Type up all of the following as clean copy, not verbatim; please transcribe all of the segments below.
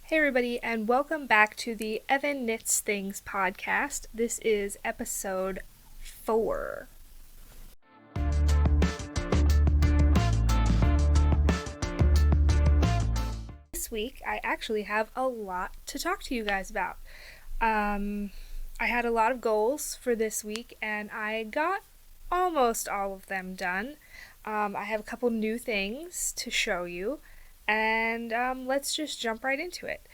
Hey everybody, and welcome back to the Evan Knits Things podcast. This is episode 4. This week, I actually have a lot to talk to you guys about. I had a lot of goals for this week, and I got almost all of them done. I have a couple new things to show you, and let's just jump right into it.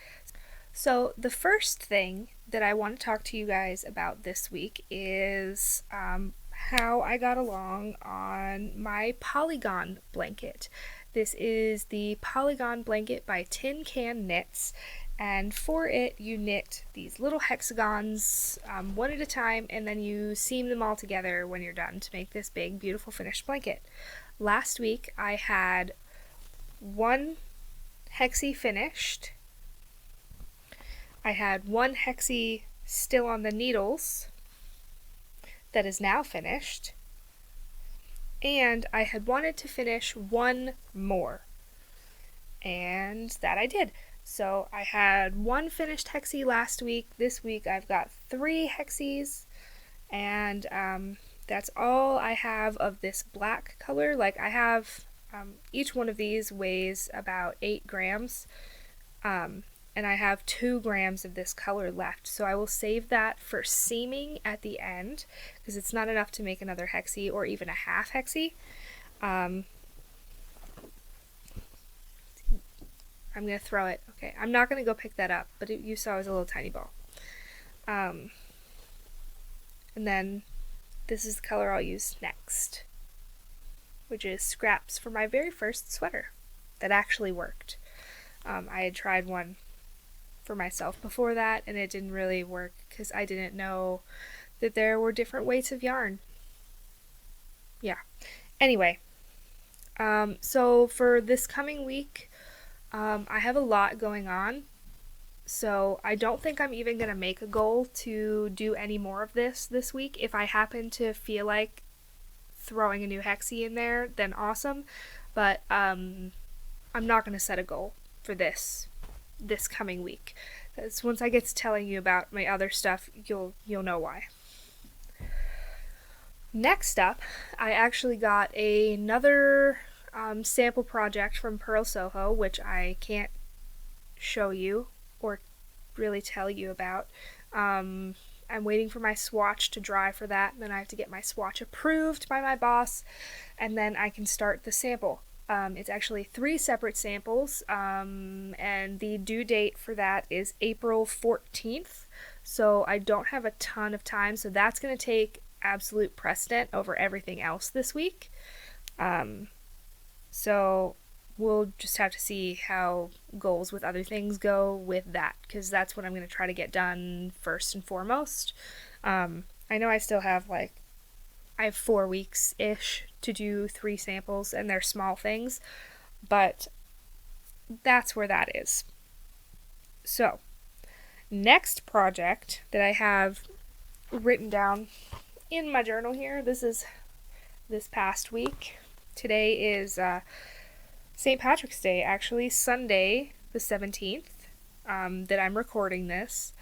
So the first thing that I want to talk to you guys about this week is how I got along on my Polygon Blanket. This is the Polygon Blanket by Tin Can Knits, and for it you knit these little hexagons one at a time, and then you seam them all together when you're done to make this big beautiful finished blanket. Last week I had one hexie finished. I had one hexie still on the needles that is now finished, and I had wanted to finish one more, and that I did. So I had one finished hexie last week. This week I've got 3 hexies, and that's all I have of this black color. Like I have each one of these weighs about 8 grams, and I have 2 grams of this color left, so I will save that for seaming at the end, because it's not enough to make another hexie or even a half hexie. I'm going to throw it. Okay, I'm not going to go pick that up, but you saw it was a little tiny ball. And then this is the color I'll use next, which is scraps for my very first sweater that actually worked. I had tried one for myself before that, and it didn't really work because I didn't know that there were different weights of yarn. Yeah. Anyway, so for this coming week, I have a lot going on, so I don't think I'm even going to make a goal to do any more of this week. If I happen to feel like throwing a new hexie in there, then awesome, but I'm not going to set a goal for this coming week. Because once I get to telling you about my other stuff, you'll know why. Next up, I actually got another sample project from Purl Soho, which I can't show you or really tell you about. I'm waiting for my swatch to dry for that, and then I have to get my swatch approved by my boss, and then I can start the sample. It's actually 3 separate samples, and the due date for that is April 14th, so I don't have a ton of time, so that's going to take absolute precedent over everything else this week. So we'll just have to see how goals with other things go with that, because that's what I'm going to try to get done first and foremost. I know I still have I have 4 weeks-ish to do 3 samples, and they're small things, but that's where that is. So, next project that I have written down in my journal here, this is this past week. Today is St. Patrick's Day, actually, Sunday the 17th, that I'm recording this.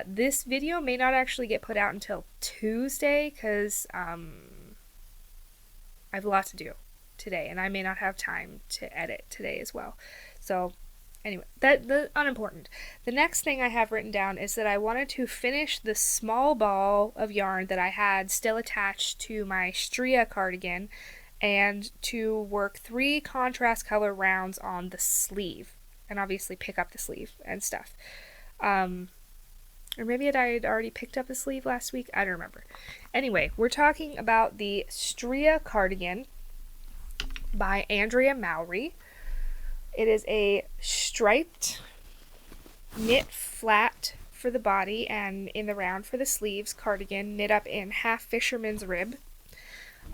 This video may not actually get put out until Tuesday, because I have a lot to do today, and I may not have time to edit today as well. So anyway, that's unimportant. The next thing I have written down is that I wanted to finish the small ball of yarn that I had still attached to my Stria Cardigan, and to work 3 contrast color rounds on the sleeve, and obviously pick up the sleeve and stuff. Or maybe I had already picked up the sleeve last week. I don't remember. Anyway, we're talking about the Stria Cardigan by Andrea Mowry. It is a striped knit flat for the body and in the round for the sleeves cardigan, knit up in half fisherman's rib.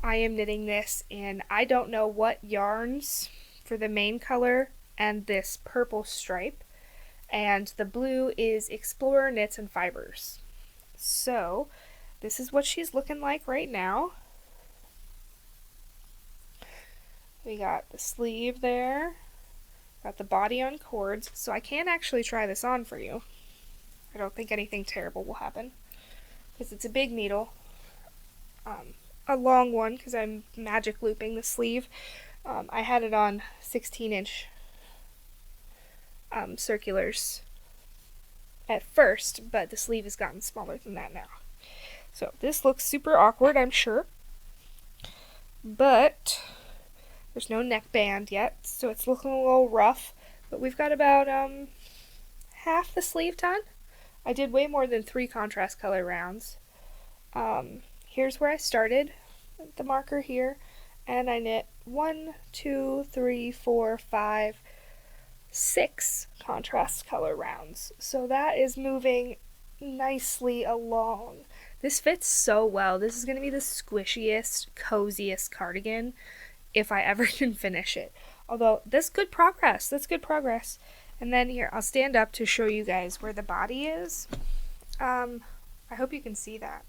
I am knitting this in I don't know what yarns for the main color and this purple stripe. And the blue is Explorer Knits and Fibers. So, this is what she's looking like right now. We got the sleeve there, Got the body on cords, so I can actually try this on for you. I don't think anything terrible will happen, because it's a big needle. A long one, because I'm magic looping the sleeve. I had it on 16-inch circulars at first, but the sleeve has gotten smaller than that now. So this looks super awkward, I'm sure. But there's no neckband yet, so it's looking a little rough. But we've got about half the sleeve done. I did way more than 3 contrast color rounds. Here's where I started, the marker here, and I knit 1, 2, 3, 4, 5, 6 contrast color rounds. So that is moving nicely along. This fits so well. This is going to be the squishiest, coziest cardigan if I ever can finish it. Although, that's good progress. That's good progress. And then here, I'll stand up to show you guys where the body is. I hope you can see that.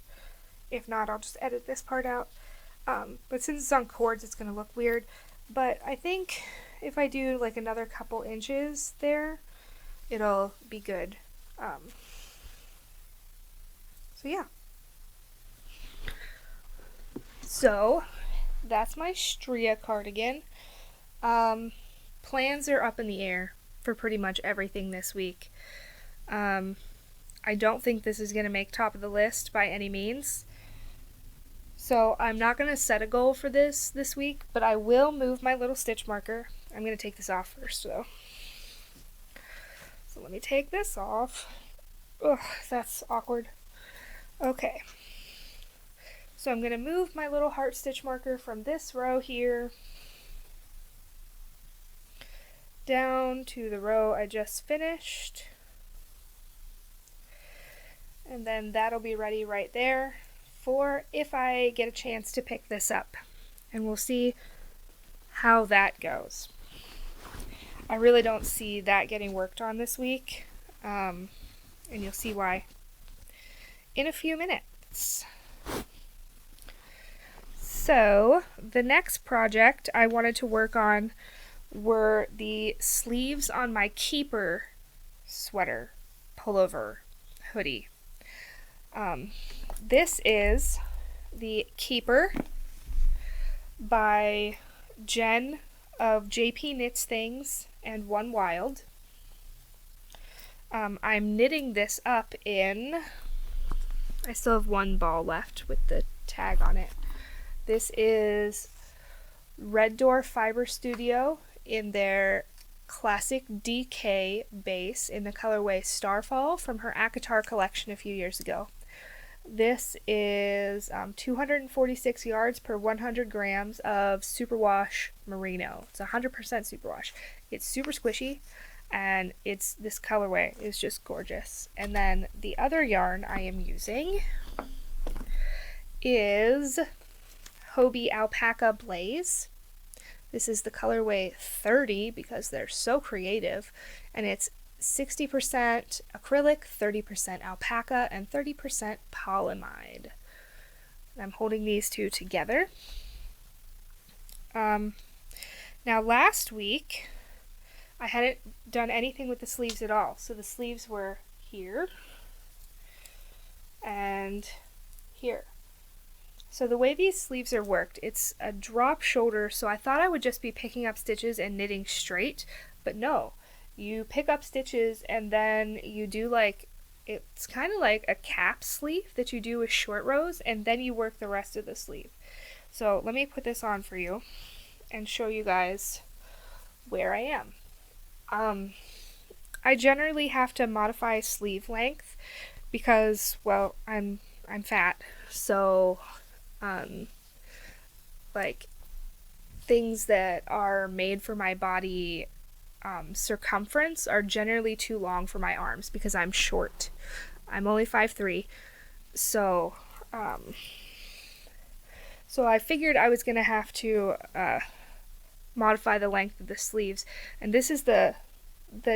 If not, I'll just edit this part out. But since it's on cords, it's going to look weird. But I think if I do like another couple inches there, it'll be good. So yeah. So that's my Stria cardigan. Plans are up in the air for pretty much everything this week. I don't think this is going to make top of the list by any means. So I'm not going to set a goal for this week, but I will move my little stitch marker. I'm going to take this off first though. So let me take this off. Ugh, that's awkward. Okay. So I'm going to move my little heart stitch marker from this row here down to the row I just finished. And then that'll be ready right there for if I get a chance to pick this up. And we'll see how that goes. I really don't see that getting worked on this week. And you'll see why in a few minutes. So the next project I wanted to work on were the sleeves on my Keeper sweater, pullover, hoodie. This is the Keeper by Jen of JP Knits Things and One Wild. I'm knitting this up in, I still have one ball left with the tag on it. This is Red Door Fiber Studio in their classic DK base in the colorway Starfall from her Akatar collection a few years ago. This is 246 yards per 100 grams of superwash merino. It's 100% superwash. It's super squishy, and this colorway is just gorgeous. And then the other yarn I am using is Hobie Alpaca Blaze. This is the colorway 30 because they're so creative, and it's 60% acrylic, 30% alpaca, and 30% polyamide. And I'm holding these two together. Now last week I hadn't done anything with the sleeves at all, so the sleeves were here and here. So the way these sleeves are worked, it's a drop shoulder, so I thought I would just be picking up stitches and knitting straight, but no. You pick up stitches and then you do like, it's kind of like a cap sleeve that you do with short rows, and then you work the rest of the sleeve. So let me put this on for you and show you guys where I am. I generally have to modify sleeve length because, well, I'm fat, so like things that are made for my body circumference are generally too long for my arms because I'm short. I'm only 5'3", so I figured I was gonna have to modify the length of the sleeves, and this is the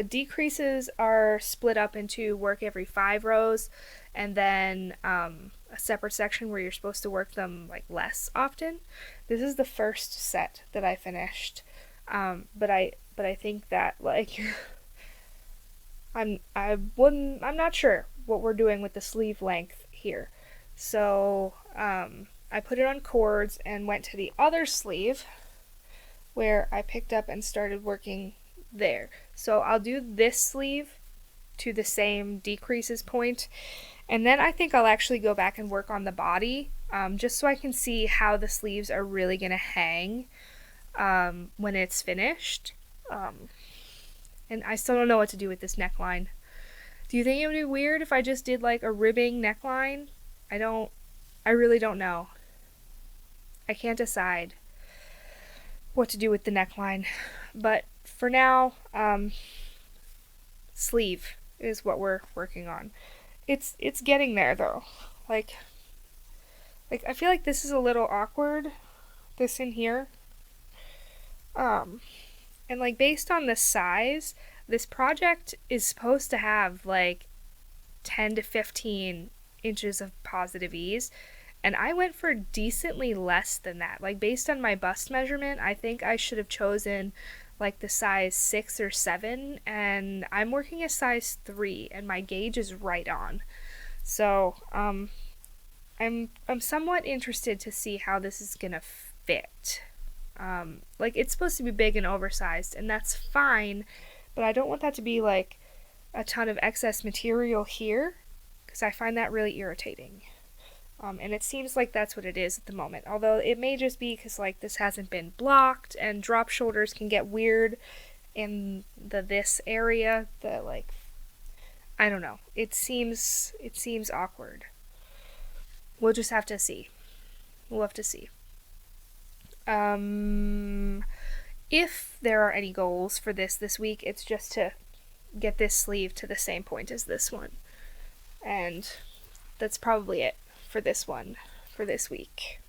decreases are split up into work every 5 rows, and then a separate section where you're supposed to work them like less often. This is the first set that I finished, but but I think that like I'm not sure what we're doing with the sleeve length here. So I put it on cords and went to the other sleeve where I picked up and started working there. So I'll do this sleeve to the same decreases point, and then I think I'll actually go back and work on the body, just so I can see how the sleeves are really going to hang when it's finished. And I still don't know what to do with this neckline. Do you think it would be weird if I just did like a ribbing neckline? I really don't know. I can't decide what to do with the neckline. But for now, sleeve is what we're working on. It's getting there though. Like I feel like this is a little awkward, this in here. And like based on the size, this project is supposed to have like 10 to 15 inches of positive ease, and I went for decently less than that. Like based on my bust measurement, I think I should have chosen like the size 6 or 7, and I'm working a size 3 and my gauge is right on. So I'm somewhat interested to see how this is gonna fit. Like it's supposed to be big and oversized, and that's fine, but I don't want that to be like a ton of excess material here, because I find that really irritating. And it seems like that's what it is at the moment, although it may just be because like this hasn't been blocked, and drop shoulders can get weird in this area. I don't know. It seems awkward. We'll just have to see. We'll have to see. If there are any goals for this week, it's just to get this sleeve to the same point as this one. And that's probably it for this one, for this week.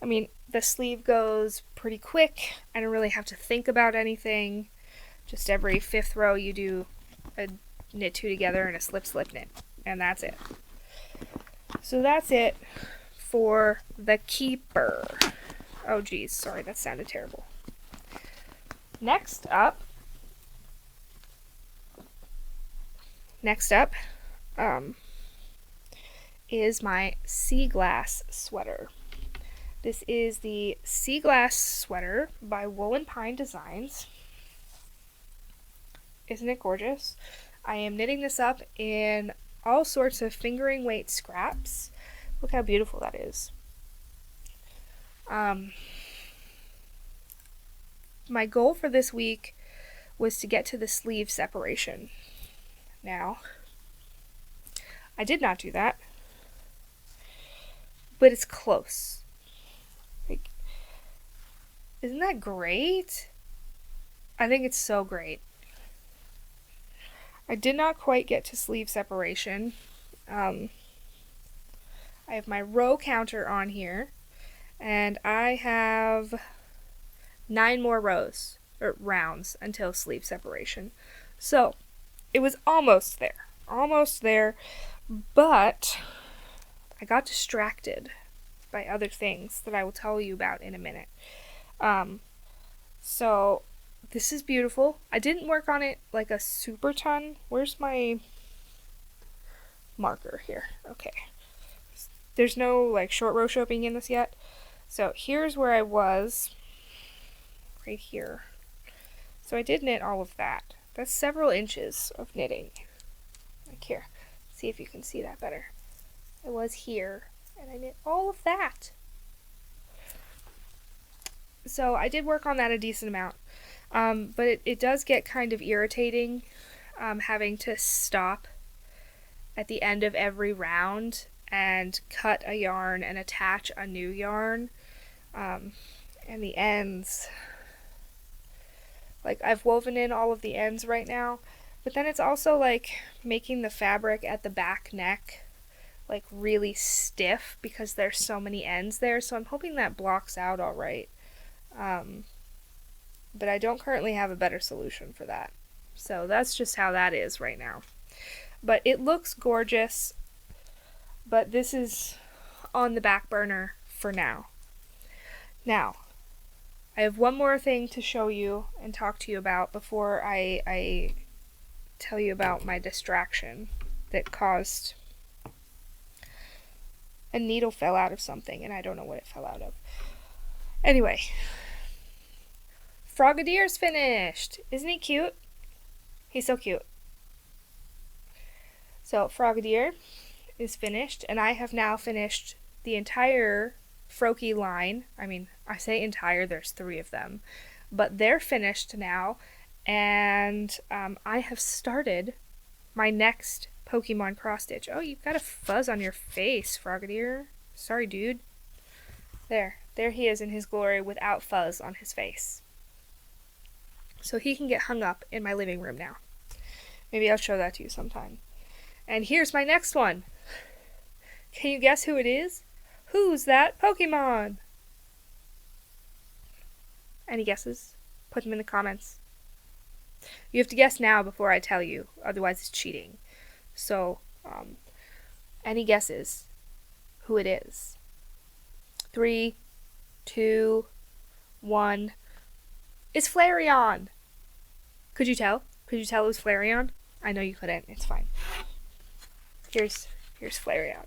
I mean, the sleeve goes pretty quick. I don't really have to think about anything. Just every 5th row you do a knit 2 together and a slip knit, and that's it. So that's it for the keeper. Oh geez, sorry, that sounded terrible. Next up, is my Seaglass Sweater. This is the Seaglass Sweater by Wool & Pine Designs. Isn't it gorgeous? I am knitting this up in all sorts of fingering weight scraps. Look how beautiful that is. My goal for this week was to get to the sleeve separation. Now, I did not do that, but it's close. Like, isn't that great? I think it's so great. I did not quite get to sleeve separation. I have my row counter on here, and I have 9 more rows, or rounds, until sleeve separation. So, it was almost there, but I got distracted by other things that I will tell you about in a minute. So, this is beautiful. I didn't work on it like a super ton. Where's my marker here? Okay. There's no like short row shaping in this yet. So here's where I was. Right here. So I did knit all of that. That's several inches of knitting. Like here. See if you can see that better. I was here and I knit all of that. So I did work on that a decent amount. But it does get kind of irritating having to stop at the end of every round and cut a yarn and attach a new yarn. And the ends, like I've woven in all of the ends right now, but then it's also like making the fabric at the back neck like really stiff because there's so many ends there, so I'm hoping that blocks out all right. But I don't currently have a better solution for that. So that's just how that is right now. But it looks gorgeous, but this is on the back burner for now. Now, I have one more thing to show you and talk to you about before I tell you about my distraction that caused a needle fell out of something and I don't know what it fell out of. Anyway, Frogadier's finished. Isn't he cute? He's so cute. So Frogadier is finished, and I have now finished the entire Froakie line. I mean, I say entire, there's 3 of them, but they're finished now, and I have started my next Pokemon cross stitch. Oh, you've got a fuzz on your face, Frogadier. Sorry, dude. There he is in his glory without fuzz on his face. So he can get hung up in my living room now. Maybe I'll show that to you sometime. And here's my next one. Can you guess who it is? Who's that Pokemon? Any guesses? Put them in the comments. You have to guess now before I tell you, otherwise it's cheating. So, any guesses who it is? 3, 2, 1. It's Flareon! Could you tell? Could you tell it was Flareon? I know you couldn't. It's fine. Here's Flareon.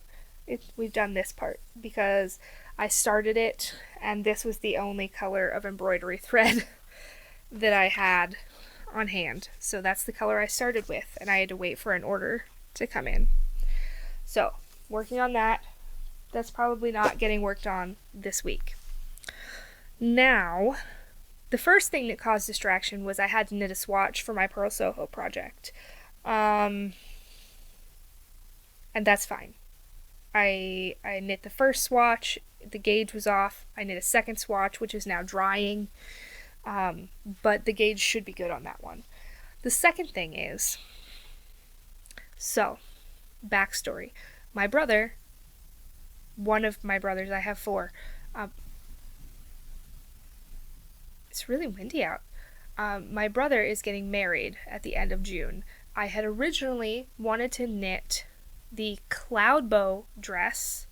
We've done this part because I started it and this was the only color of embroidery thread that I had on hand. So that's the color I started with, and I had to wait for an order to come in. So, working on that. That's probably not getting worked on this week. Now, the first thing that caused distraction was I had to knit a swatch for my Purl Soho project. And that's fine. I knit the first swatch, the gauge was off. I knit a second swatch, which is now drying. But the gauge should be good on that one. The second thing is, so, backstory. My brother, one of my brothers, I have 4, it's really windy out. My brother is getting married at the end of June. I had originally wanted to knit the Cloudbow dress.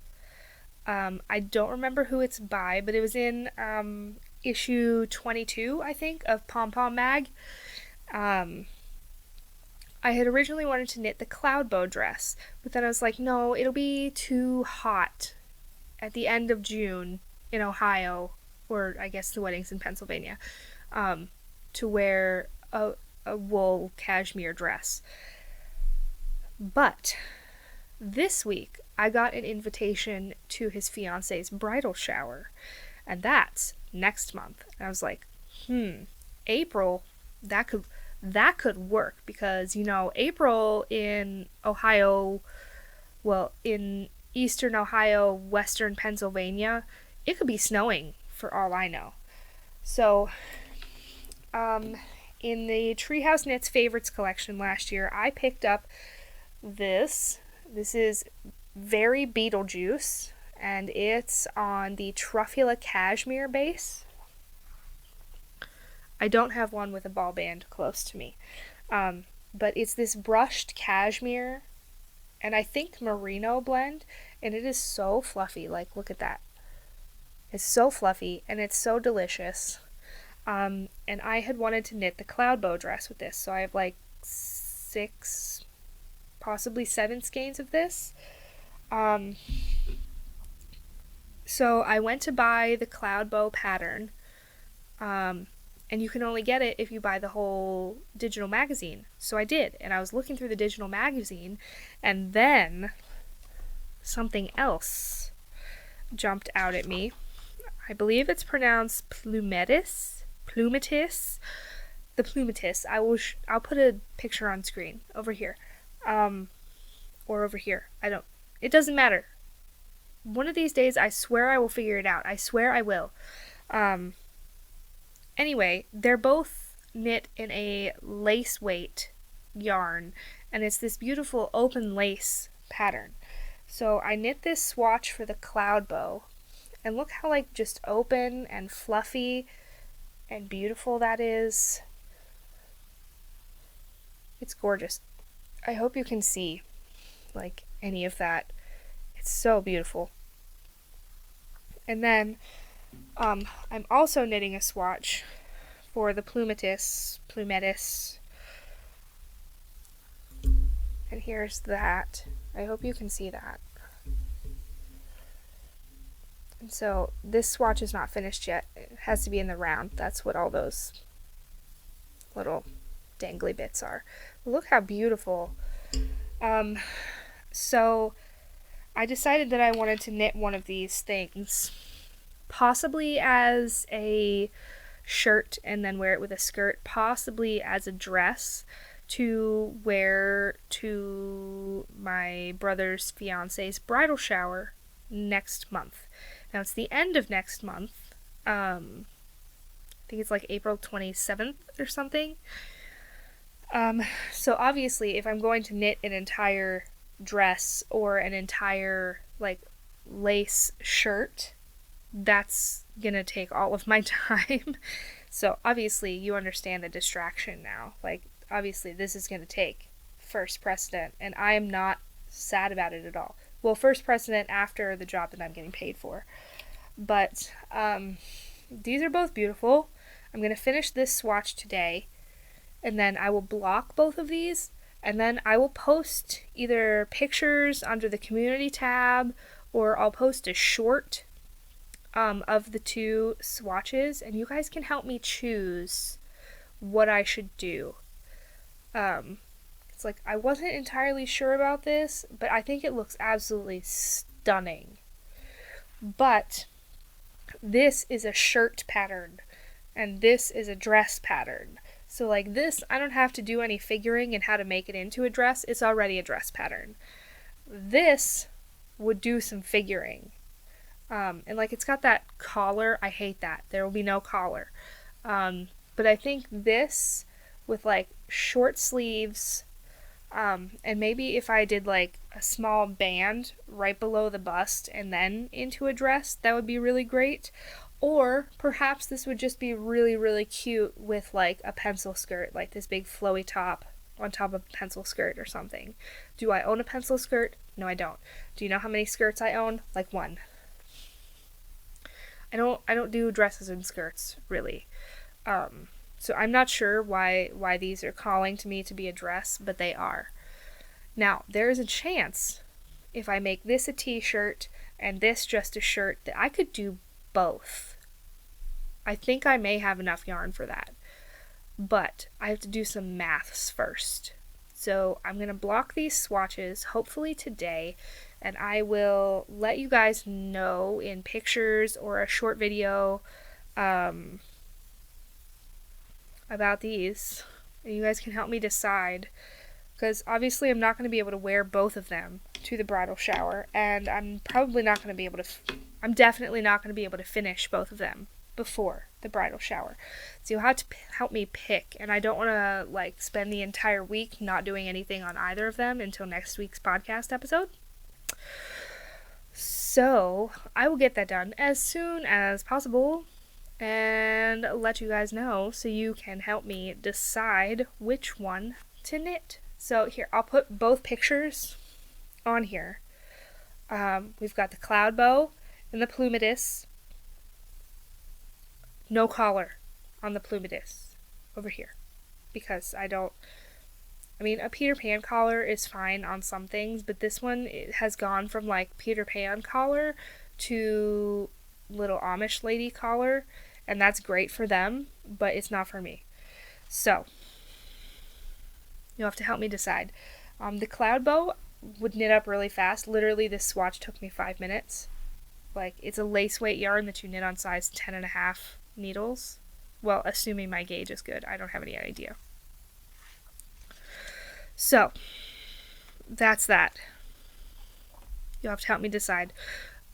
I don't remember who it's by, but it was in issue 22, I think, of Pom Pom Mag. I had originally wanted to knit the Cloudbow dress, but then I was like, no, it'll be too hot at the end of June in Ohio, or I guess the wedding's in Pennsylvania, to wear a wool cashmere dress. But this week, I got an invitation to his fiance's bridal shower, and that's next month. And I was like, April, that could work, because, you know, April in Ohio, well, in eastern Ohio, western Pennsylvania, it could be snowing for all I know. So, in the Treehouse Knits Favorites collection last year, I picked up this. This is Very Beetlejuice, and it's on the Truffula Cashmere base. I don't have one with a ball band close to me, but it's this brushed cashmere, and I think merino blend, and it is so fluffy. Like, look at that. It's so fluffy, and it's so delicious. And I had wanted to knit the Cloudbow dress with this, so I have like 6, possibly 7 skeins of this. So I went to buy the Cloudbow pattern, and you can only get it if you buy the whole digital magazine. So I did, and I was looking through the digital magazine, and then something else jumped out at me. I believe it's pronounced Plumetis. The Plumetis. I'll put a picture on screen over here, or over here. It doesn't matter. One of these days, I swear I will figure it out. I swear I will. Anyway, they're both knit in a lace weight yarn, and it's this beautiful open lace pattern. So I knit this swatch for the Cloudbow, and look how like just open and fluffy and beautiful that is. It's gorgeous. I hope you can see like any of that. It's so beautiful. And then I'm also knitting a swatch for the Plumetis, and here's that. I hope you can see that. And so this swatch is not finished yet. It has to be in the round. That's what all those little dangly bits are. Look how beautiful. So I decided that I wanted to knit one of these things, possibly as a shirt and then wear it with a skirt, possibly as a dress to wear to my brother's fiance's bridal shower next month. Now it's the end of next month. I think it's like April 27th or something. So obviously if I'm going to knit an entire dress or an entire like lace shirt, that's gonna take all of my time. So obviously you understand the distraction now. Like obviously this is gonna take first precedent, and I am not sad about it at all. Well, first precedent after the job that I'm getting paid for. But these are both beautiful. I'm gonna finish this swatch today, and then I will block both of these, and then I will post either pictures under the community tab, or I'll post a short of the two swatches, and you guys can help me choose what I should do. It's like I wasn't entirely sure about this, but I think it looks absolutely stunning. But this is a shirt pattern, and this is a dress pattern. So like this, I don't have to do any figuring in how to make it into a dress. It's already a dress pattern. This would do some figuring. And like it's got that collar. I hate that. There will be no collar. But I think this with like short sleeves, and maybe if I did like a small band right below the bust and then into a dress, that would be really great. Or perhaps this would just be really, really cute with like a pencil skirt, like this big flowy top on top of a pencil skirt or something. Do I own a pencil skirt? No, I don't. Do you know how many skirts I own? Like one. I don't do dresses and skirts, really. So I'm not sure why these are calling to me to be a dress, but they are. Now, there is a chance, if I make this a t-shirt and this just a shirt, that I could do both. I think I may have enough yarn for that. But I have to do some maths first. So I'm going to block these swatches, hopefully today, and I will let you guys know in pictures or a short video about these. And you guys can help me decide, because obviously I'm not going to be able to wear both of them to the bridal shower, and I'm definitely not going to be able to finish both of them before the bridal shower. So you'll have to help me pick, and I don't want to like spend the entire week not doing anything on either of them until next week's podcast episode. So I will get that done as soon as possible and let you guys know so you can help me decide which one to knit. So here, I'll put both pictures on here. We've got the Cloudbow and the Plumetis. No collar on the Plumetis over here, because a Peter Pan collar is fine on some things, but this one, it has gone from like Peter Pan collar to little Amish lady collar, and that's great for them, but it's not for me. So you'll have to help me decide. The Cloudbow would knit up really fast. Literally, this swatch took me 5 minutes. Like, it's a lace weight yarn that you knit on size 10.5 needles. Well, assuming my gauge is good. I don't have any idea. So, that's that. You'll have to help me decide.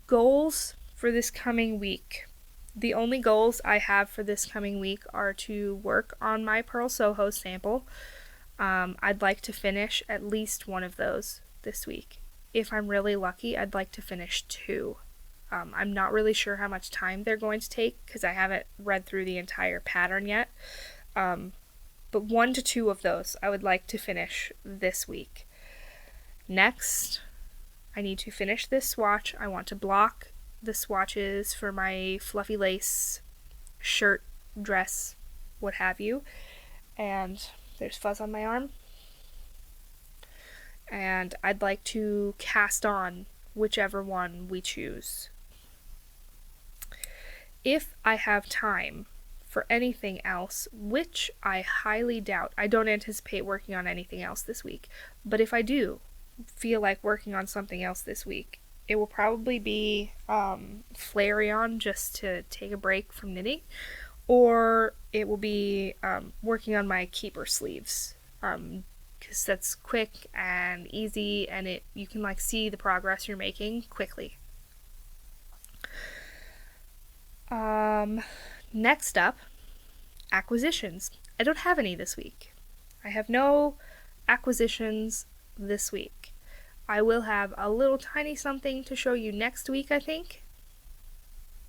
Goals for this coming week. The only goals I have for this coming week are to work on my Purl Soho sample. I'd like to finish at least one of those this week. If I'm really lucky, I'd like to finish 2. I'm not really sure how much time they're going to take because I haven't read through the entire pattern yet. But 1 to 2 of those I would like to finish this week. Next, I need to finish this swatch. I want to block the swatches for my fluffy lace shirt, dress, what have you. And there's fuzz on my arm. And I'd like to cast on whichever one we choose. If I have time for anything else, which I highly doubt, I don't anticipate working on anything else this week, but if I do feel like working on something else this week, it will probably be Flareon, just to take a break from knitting, or it will be working on my keeper sleeves, because that's quick and easy, and you can like see the progress you're making quickly. Next up, acquisitions. I don't have any this week. I have no acquisitions this week. I will have a little tiny something to show you next week, I think.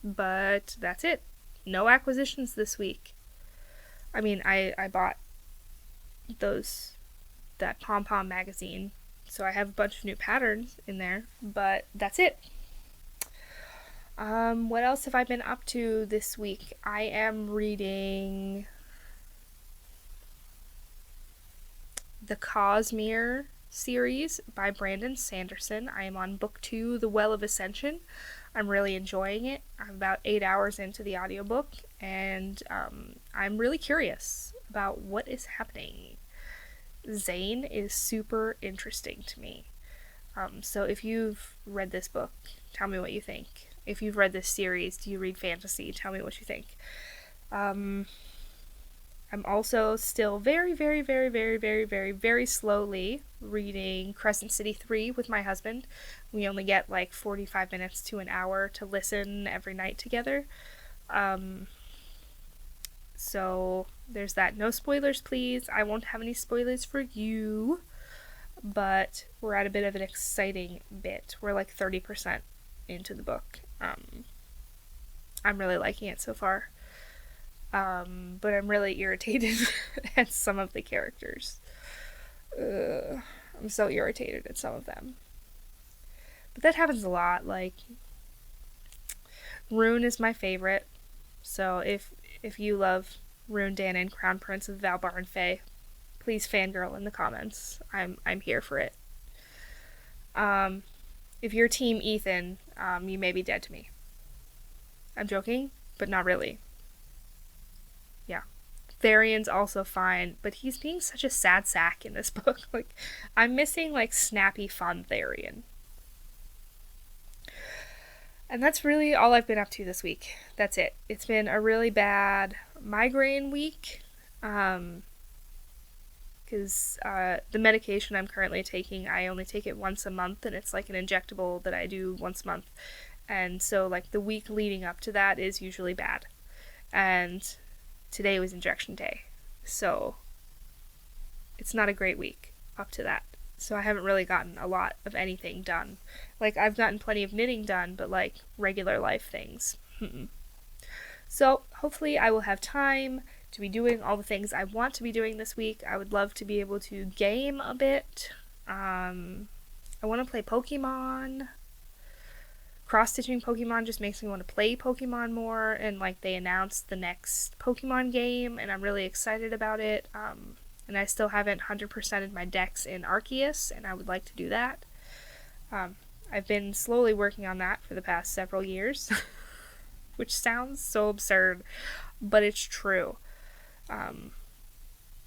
But that's it. No acquisitions this week. I mean, I bought that pom-pom magazine, so I have a bunch of new patterns in there, but that's it. What else have I been up to this week? I am reading the Cashmere series by Brandon Sanderson. I am on book 2, The Well of Ascension. I'm really enjoying it. I'm about 8 hours into the audiobook, and I'm really curious about what is happening. Zane is super interesting to me. So if you've read this book, tell me what you think. If you've read this series, do you read fantasy? Tell me what you think. I'm also still very, very, very, very, very, very, very slowly reading Crescent City 3 with my husband. We only get like 45 minutes to an hour to listen every night together. So there's that. No spoilers, please. I won't have any spoilers for you. But we're at a bit of an exciting bit. We're like 30% into the book. I'm really liking it so far. But I'm really irritated at some of the characters. I'm so irritated at some of them. But that happens a lot. Like, Rune is my favorite. So if you love Rune Danon, Crown Prince of Valbar and Fae, please fangirl in the comments. I'm here for it. If you're Team Ethan, you may be dead to me. I'm joking, but not really. Yeah. Tharion's also fine, but he's being such a sad sack in this book. Like, I'm missing, like, snappy, fun Tharion. And that's really all I've been up to this week. That's it. It's been a really bad migraine week. Because the medication I'm currently taking, I only take it once a month, and it's like an injectable that I do once a month. And so, like, the week leading up to that is usually bad. And today was injection day. So, it's not a great week up to that. So I haven't really gotten a lot of anything done. Like, I've gotten plenty of knitting done, but, like, regular life things. So, hopefully I will have time to be doing all the things I want to be doing this week. I would love to be able to game a bit. I want to play Pokemon. Cross-stitching Pokemon just makes me want to play Pokemon more, and like they announced the next Pokemon game, and I'm really excited about it. And I still haven't 100%ed my decks in Arceus, and I would like to do that. I've been slowly working on that for the past several years, which sounds so absurd, but it's true.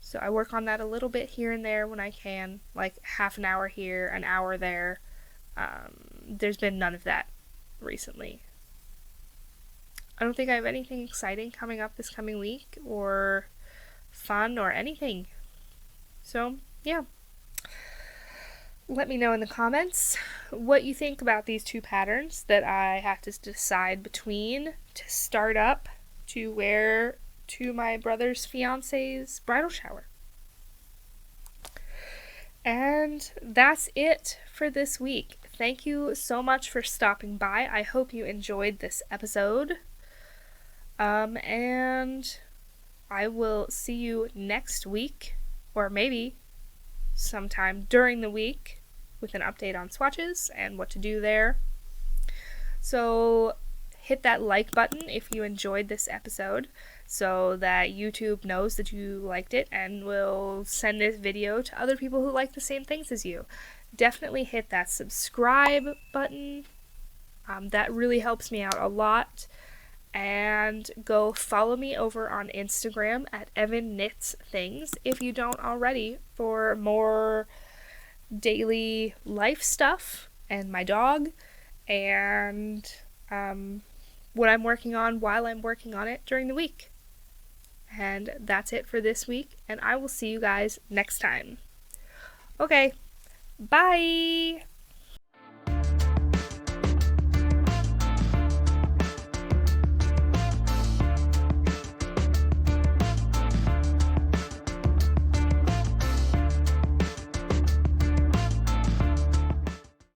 So I work on that a little bit here and there when I can, like half an hour here, an hour there. There's been none of that recently. I don't think I have anything exciting coming up this coming week, or fun, or anything. So, yeah. Let me know in the comments what you think about these two patterns that I have to decide between to start up to wear to my brother's fiance's bridal shower. And that's it for this week. Thank you so much for stopping by. I hope you enjoyed this episode. And I will see you next week, or maybe sometime during the week, with an update on swatches and what to do there. So hit that like button if you enjoyed this episode so that YouTube knows that you liked it and will send this video to other people who like the same things as you. Definitely hit that subscribe button. That really helps me out a lot. And go follow me over on Instagram at Evan Knits Things if you don't already, for more daily life stuff and my dog and what I'm working on while I'm working on it during the week. And that's it for this week, and I will see you guys next time. Okay, bye!